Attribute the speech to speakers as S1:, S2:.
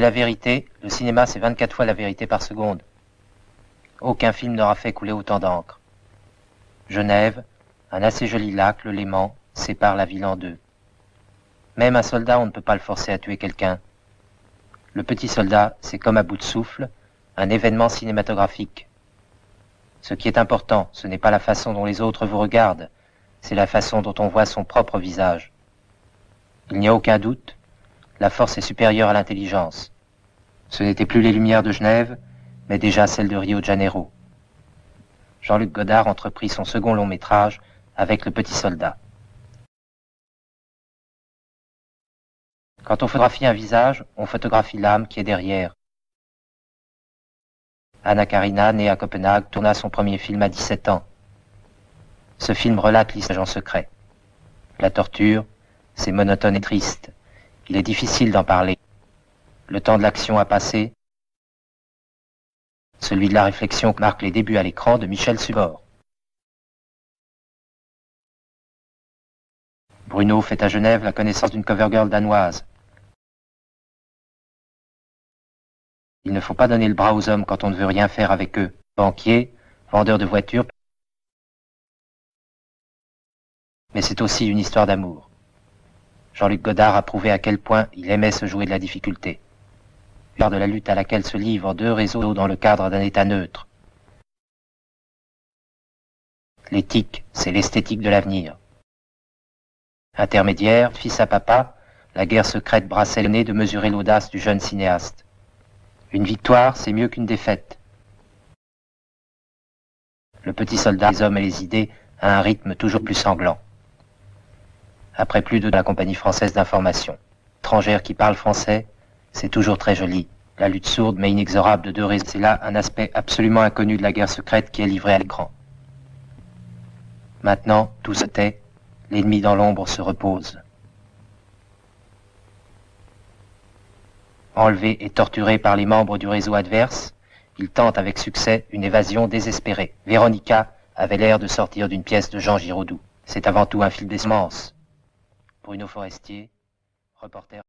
S1: La vérité, le cinéma c'est 24 fois la vérité par seconde. Aucun film n'aura fait couler autant d'encre. Genève, un assez joli lac, le Léman, sépare la ville en deux. Même un soldat, on ne peut pas le forcer à tuer quelqu'un. Le petit soldat, c'est comme à bout de souffle, un événement cinématographique. Ce qui est important, ce n'est pas la façon dont les autres vous regardent, c'est la façon dont on voit son propre visage. Il n'y a aucun doute, la force est supérieure à l'intelligence. Ce n'étaient plus les lumières de Genève, mais déjà celles de Rio de Janeiro. Jean-Luc Godard entreprit son second long métrage avec Le Petit Soldat. Quand on photographie un visage, on photographie l'âme qui est derrière. Anna Karina, née à Copenhague, tourna son premier film à 17 ans. Ce film relate l'histoire en secret. La torture, c'est monotone et triste. Il est difficile d'en parler. Le temps de l'action a passé. Celui de la réflexion marque les débuts à l'écran de Michel Subor. Bruno fait à Genève la connaissance d'une covergirl danoise. Il ne faut pas donner le bras aux hommes quand on ne veut rien faire avec eux. Banquier, vendeur de voitures. Mais c'est aussi une histoire d'amour. Jean-Luc Godard a prouvé à quel point il aimait se jouer de la difficulté. Lors de la lutte à laquelle se livrent deux réseaux dans le cadre d'un état neutre. L'éthique, c'est l'esthétique de l'avenir. Intermédiaire, fils à papa, la guerre secrète brassait le nez de mesurer l'audace du jeune cinéaste. Une victoire, c'est mieux qu'une défaite. Le petit soldat, les hommes et les idées, a un rythme toujours plus sanglant. Après plus de la compagnie française d'information. Étrangère qui parle français, c'est toujours très joli. La lutte sourde mais inexorable de deux réseaux, c'est là un aspect absolument inconnu de la guerre secrète qui est livrée à l'écran. Maintenant, tout se tait, l'ennemi dans l'ombre se repose. Enlevé et torturé par les membres du réseau adverse, il tente avec succès une évasion désespérée. Véronica avait l'air de sortir d'une pièce de Jean Giraudoux. C'est avant tout un film d'essence. Bruno Forestier, reporter.